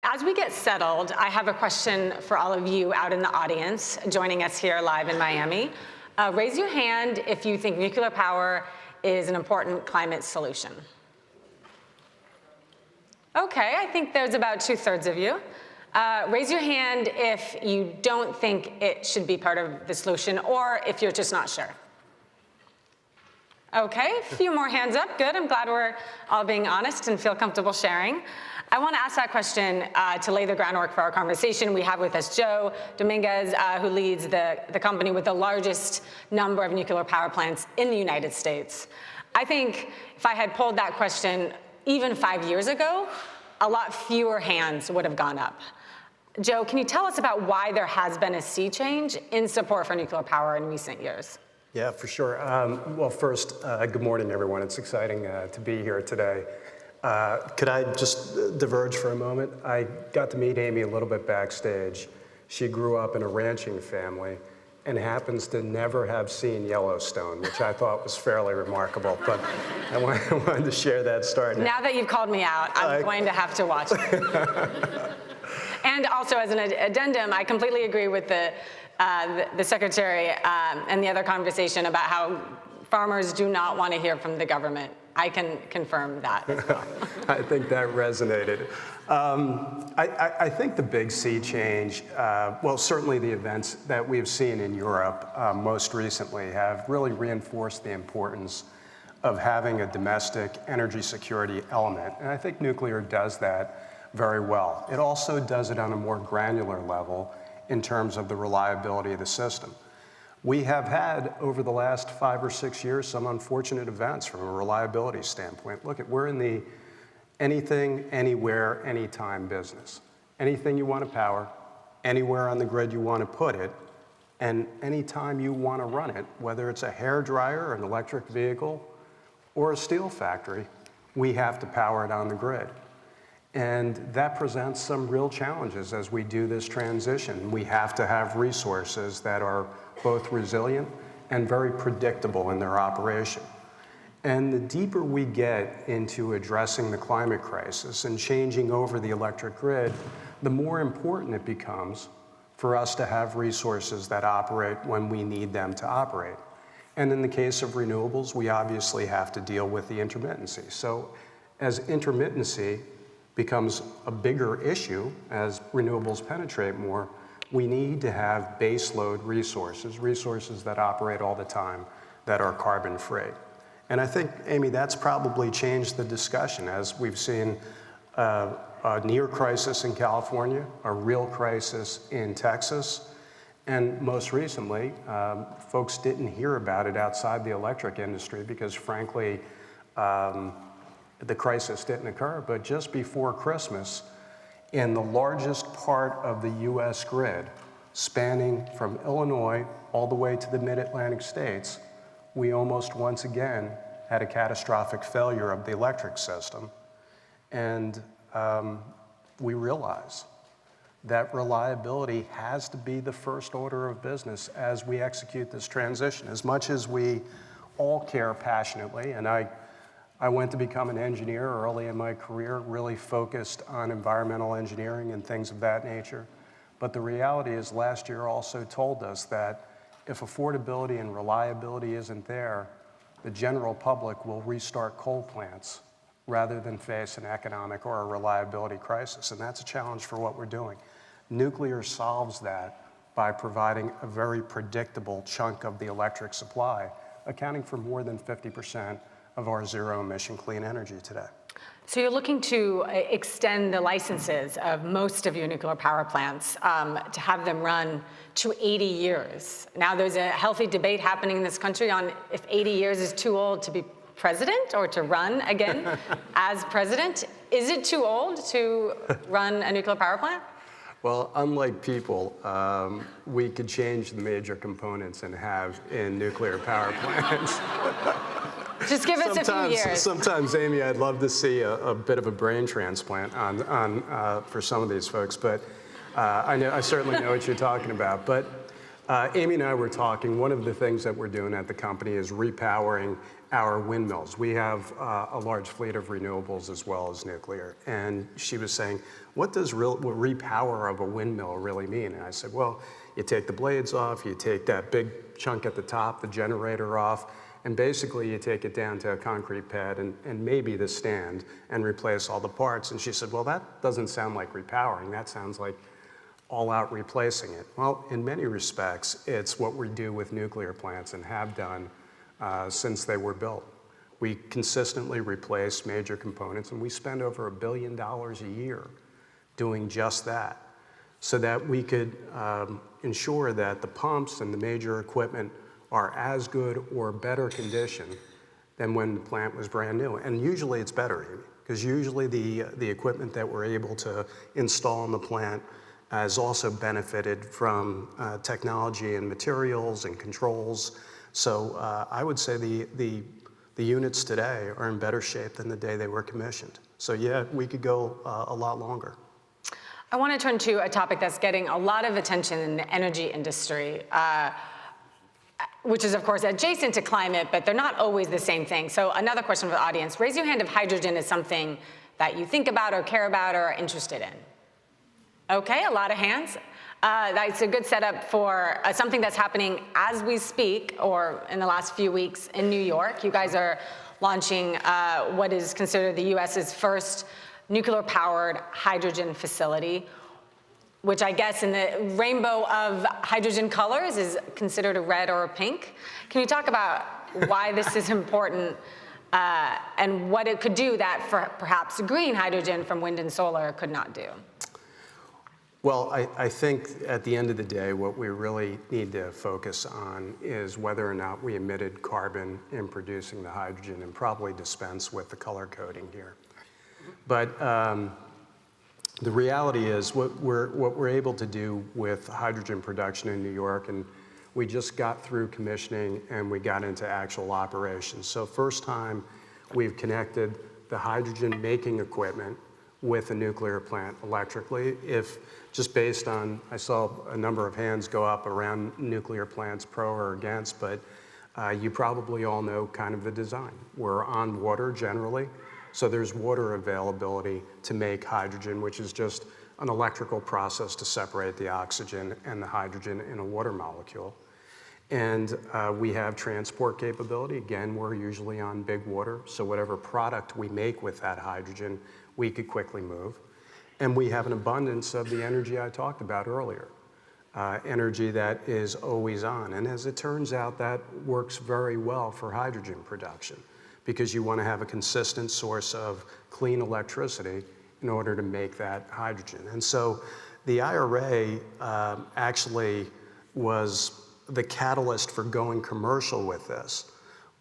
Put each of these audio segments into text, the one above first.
As we get settled, I have a question for all of you out in the audience joining us here live in Miami. Raise your hand if you think nuclear power is an important climate solution. Okay, I think there's about 2/3 of you. Raise your hand if you don't think it should be part of the solution or if you're just not sure. Okay, a few more hands up, good. I'm glad we're all being honest and feel comfortable sharing. I want to ask that question to lay the groundwork for our conversation. We have with us Joe Dominguez, who leads the company with the largest number of nuclear power plants in the United States. I think if I had polled that question even 5 years ago, a lot fewer hands would have gone up. Joe, can you tell us about why there has been a sea change in support for nuclear power in recent years? Yeah, for sure. Well, first, good morning, everyone. It's exciting to be here today. Could I just diverge for a moment? I got to meet Amy a little bit backstage. She grew up in a ranching family and happens to never have seen Yellowstone, which I thought was fairly remarkable. But I wanted to share that story. Now that you've called me out, I'm going to have to watch it. And also, as an addendum, I completely agree with the secretary and the other conversation about how farmers do not want to hear from the government. I can confirm that as well. I think that resonated. I think the big sea change, well, certainly the events that we've seen in Europe most recently have really reinforced the importance of having a domestic energy security element. And I think nuclear does that very well. It also does it on a more granular level in terms of the reliability of the system. We have had, over the last 5 or 6 years, some unfortunate events from a reliability standpoint. Look, we're in the anything, anywhere, anytime business. Anything you want to power, anywhere on the grid you want to put it, and anytime you want to run it, whether it's a hairdryer, an electric vehicle, or a steel factory, we have to power it on the grid. And that presents some real challenges as we do this transition. We have to have resources that are both resilient and very predictable in their operation. And the deeper we get into addressing the climate crisis and changing over the electric grid, the more important it becomes for us to have resources that operate when we need them to operate. And in the case of renewables, we obviously have to deal with the intermittency. So as intermittency becomes a bigger issue as renewables penetrate more, we need to have baseload resources that operate all the time, that are carbon free. And I think, Amy, that's probably changed the discussion as we've seen a near crisis in California, a real crisis in Texas, and most recently, folks didn't hear about it outside the electric industry because frankly, the crisis didn't occur, but just before Christmas, in the largest part of the US grid, spanning from Illinois all the way to the mid-Atlantic states, we almost once again had a catastrophic failure of the electric system. And we realize that reliability has to be the first order of business as we execute this transition. As much as we all care passionately, and I went to become an engineer early in my career, really focused on environmental engineering and things of that nature. But the reality is last year also told us that if affordability and reliability isn't there, the general public will restart coal plants rather than face an economic or a reliability crisis. And that's a challenge for what we're doing. Nuclear solves that by providing a very predictable chunk of the electric supply, accounting for more than 50% of our zero-emission clean energy today. So you're looking to extend the licenses of most of your nuclear power plants to have them run to 80 years. Now there's a healthy debate happening in this country on if 80 years is too old to be president or to run again as president. Is it too old to run a nuclear power plant? Well, unlike people, we could change the major components and have in nuclear power plants. Just give us a few years. Sometimes, Amy, I'd love to see a bit of a brain transplant for some of these folks, but I certainly know what you're talking about. But Amy and I were talking, one of the things that we're doing at the company is repowering our windmills. We have a large fleet of renewables as well as nuclear. And she was saying, what does repower of a windmill really mean? And I said, well, you take the blades off, you take that big chunk at the top, the generator off, and basically you take it down to a concrete pad and maybe the stand and replace all the parts. And she said, well, that doesn't sound like repowering. That sounds like all out replacing it. Well, in many respects, it's what we do with nuclear plants and have done since they were built. We consistently replace major components, and we spend over $1 billion a year doing just that, so that we could ensure that the pumps and the major equipment are as good or better condition than when the plant was brand new. And usually it's better, because usually the equipment that we're able to install in the plant has also benefited from technology and materials and controls. So I would say the units today are in better shape than the day they were commissioned. So yeah, we could go a lot longer. I want to turn to a topic that's getting a lot of attention in the energy industry, which is of course adjacent to climate, but they're not always the same thing. So another question for the audience, raise your hand if hydrogen is something that you think about or care about or are interested in. Okay, a lot of hands. That's a good setup for something that's happening as we speak, or in the last few weeks in New York. You guys are launching what is considered the US's first nuclear-powered hydrogen facility, which I guess in the rainbow of hydrogen colors is considered a red or a pink. Can you talk about why this is important and what it could do that for perhaps green hydrogen from wind and solar could not do? Well, I think at the end of the day, what we really need to focus on is whether or not we emitted carbon in producing the hydrogen, and probably dispense with the color coding here. But the reality is what we're able to do with hydrogen production in New York, and we just got through commissioning and we got into actual operations. So first time we've connected the hydrogen making equipment with a nuclear plant electrically. If just based on, I saw a number of hands go up around nuclear plants, pro or against, but you probably all know kind of the design. We're on water generally, so there's water availability to make hydrogen, which is just an electrical process to separate the oxygen and the hydrogen in a water molecule. And we have transport capability. Again, we're usually on big water, so whatever product we make with that hydrogen, we could quickly move. And we have an abundance of the energy I talked about earlier, energy that is always on. And as it turns out, that works very well for hydrogen production, because you want to have a consistent source of clean electricity in order to make that hydrogen. And so the IRA actually was the catalyst for going commercial with this.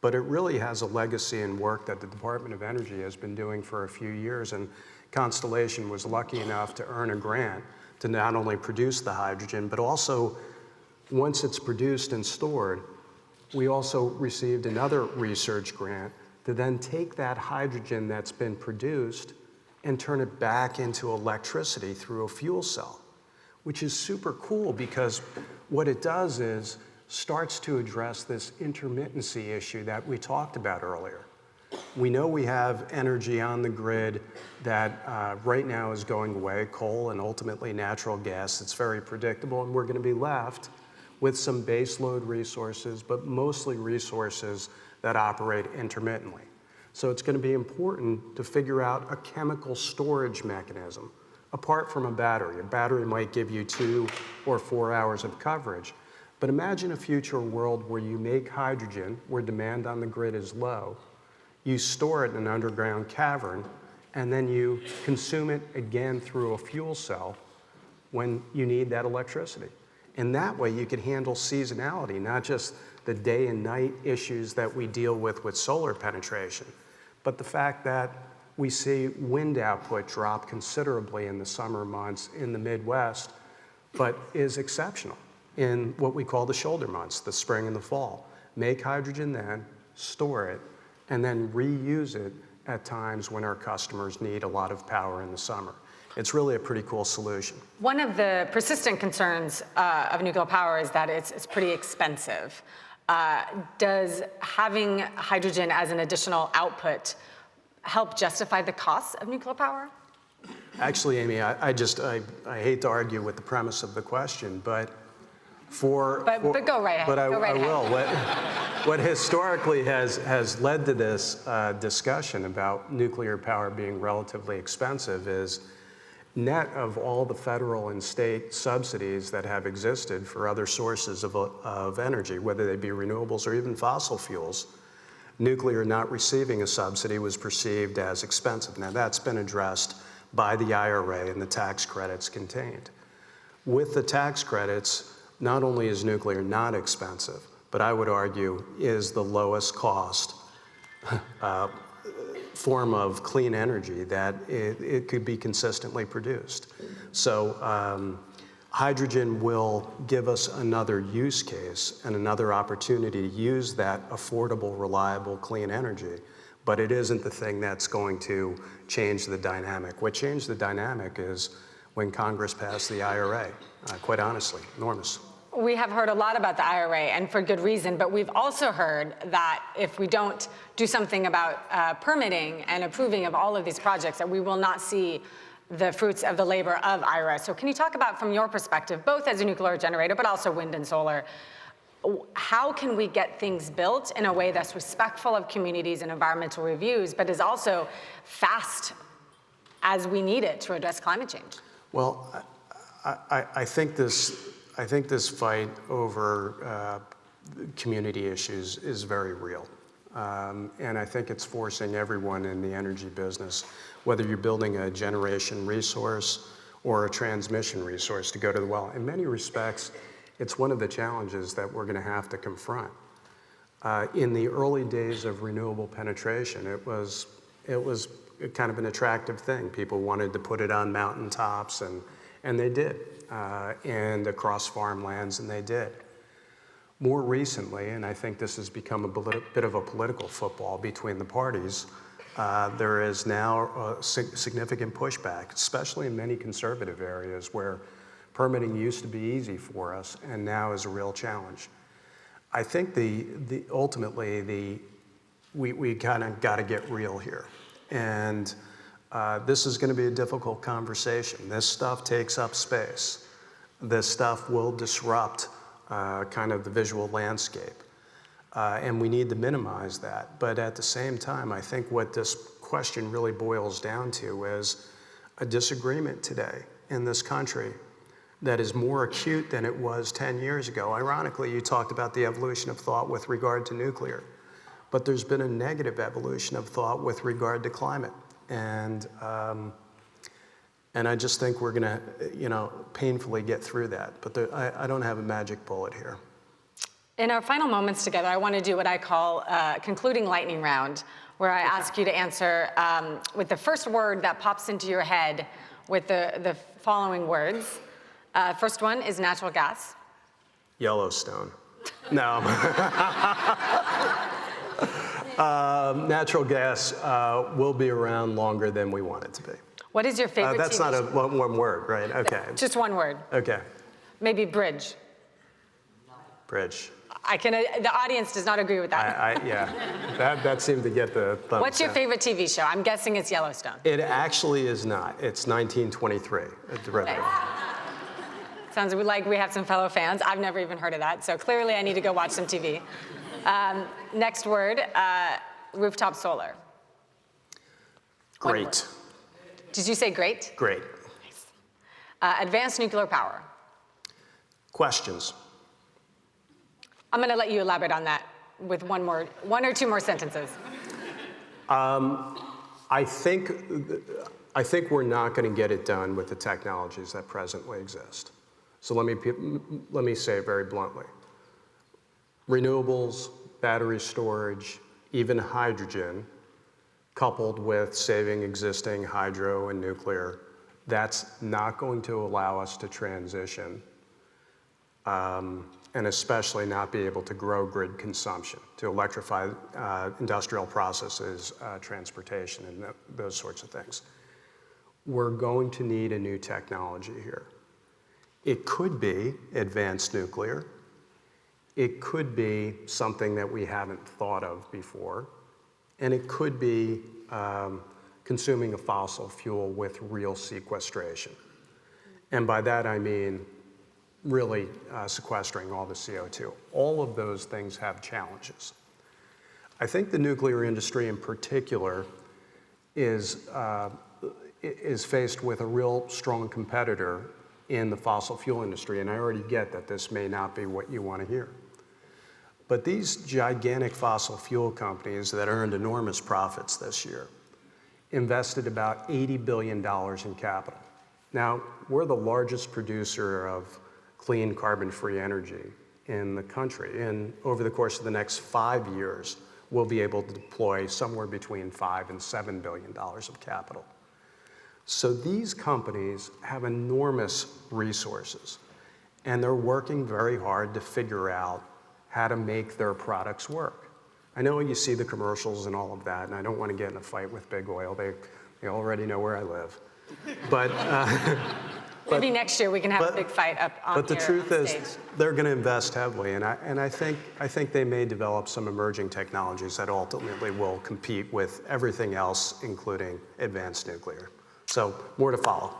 But it really has a legacy and work that the Department of Energy has been doing for a few years. And Constellation was lucky enough to earn a grant to not only produce the hydrogen, but also once it's produced and stored, we also received another research grant to then take that hydrogen that's been produced and turn it back into electricity through a fuel cell, which is super cool, because what it does is starts to address this intermittency issue that we talked about earlier. We know we have energy on the grid that right now is going away, coal and ultimately natural gas. It's very predictable, and we're going to be left with some baseload resources, but mostly resources that operate intermittently. So it's going to be important to figure out a chemical storage mechanism apart from a battery. A battery might give you 2 or 4 hours of coverage. But imagine a future world where you make hydrogen, where demand on the grid is low, you store it in an underground cavern, and then you consume it again through a fuel cell when you need that electricity. And that way you could handle seasonality, not just the day and night issues that we deal with solar penetration, but the fact that we see wind output drop considerably in the summer months in the Midwest, but is exceptional in what we call the shoulder months, the spring and the fall. Make hydrogen then, store it, and then reuse it at times when our customers need a lot of power in the summer. It's really a pretty cool solution. One of the persistent concerns of nuclear power is that it's pretty expensive. Does having hydrogen as an additional output help justify the costs of nuclear power? Actually, Amy, I hate to argue with the premise of the question, but But go right ahead. But I ahead. will. What historically has led to this discussion about nuclear power being relatively expensive is net of all the federal and state subsidies that have existed for other sources of energy, whether they be renewables or even fossil fuels, nuclear not receiving a subsidy was perceived as expensive. Now that's been addressed by the IRA and the tax credits contained. With the tax credits, not only is nuclear not expensive, but I would argue is the lowest cost form of clean energy that it could be consistently produced. So hydrogen will give us another use case and another opportunity to use that affordable, reliable, clean energy, but it isn't the thing that's going to change the dynamic. What changed the dynamic is when Congress passed the IRA, quite honestly, enormous. We have heard a lot about the IRA, and for good reason, but we've also heard that if we don't do something about permitting and approving of all of these projects, that we will not see the fruits of the labor of IRA. So can you talk about, from your perspective, both as a nuclear generator, but also wind and solar, how can we get things built in a way that's respectful of communities and environmental reviews, but is also fast as we need it to address climate change? Well, I think this fight over community issues is very real. And I think it's forcing everyone in the energy business, whether you're building a generation resource or a transmission resource, to go to the well. In many respects, it's one of the challenges that we're going to have to confront. In the early days of renewable penetration, it was kind of an attractive thing. People wanted to put it on mountaintops, and they did. And across farmlands, and they did. More recently, and I think this has become a bit of a political football between the parties, there is now a significant pushback, especially in many conservative areas where permitting used to be easy for us and now is a real challenge. I think ultimately we kind of got to get real here. And this is going to be a difficult conversation. This stuff takes up space. This stuff will disrupt kind of the visual landscape. And we need to minimize that. But at the same time, I think what this question really boils down to is a disagreement today in this country that is more acute than it was 10 years ago. Ironically, you talked about the evolution of thought with regard to nuclear. But there's been a negative evolution of thought with regard to climate. And I just think we're going to, painfully get through that. But I don't have a magic bullet here. In our final moments together, I want to do what I call a concluding lightning round, where I ask you to answer with the first word that pops into your head with the following words. First one is natural gas. Yellowstone. No. Natural gas will be around longer than we want it to be. What is your favorite That's TV not one word, right? Okay. Just one word. Okay. Maybe bridge. Bridge. The audience does not agree with that. Yeah. That seemed to get the thumbs What's your down. favorite TV show? I'm guessing it's Yellowstone. It actually is not. It's 1923. Okay. Sounds like we have some fellow fans. I've never even heard of that, so clearly I need to go watch some TV. Next word, rooftop solar. Great. Did you say great? Great. Nice. Advanced nuclear power. Questions? I'm going to let you elaborate on that with one or two more sentences. I think we're not going to get it done with the technologies that presently exist. So let me say it very bluntly. Renewables, battery storage, even hydrogen, coupled with saving existing hydro and nuclear, that's not going to allow us to transition, and especially not be able to grow grid consumption, to electrify industrial processes, transportation, and those sorts of things. we're going to need a new technology here. It could be advanced nuclear. It could be something that we haven't thought of before. And it could be consuming a fossil fuel with real sequestration. And by that I mean really sequestering all the CO2. All of those things have challenges. I think the nuclear industry in particular is faced with a real strong competitor in the fossil fuel industry, and I already get that this may not be what you want to hear. But these gigantic fossil fuel companies that earned enormous profits this year invested about $80 billion in capital. Now, we're the largest producer of clean carbon-free energy in the country, and over the course of the next 5 years, we'll be able to deploy somewhere between $5 and $7 billion of capital. So these companies have enormous resources, and they're working very hard to figure out how to make their products work. I know you see the commercials and all of that, and I don't want to get in a fight with big oil. They already know where I live. But maybe next year we can have a big fight up on But the here truth on is, stage. they're going to invest heavily, and I think they may develop some emerging technologies that ultimately will compete with everything else, including advanced nuclear. So more to follow.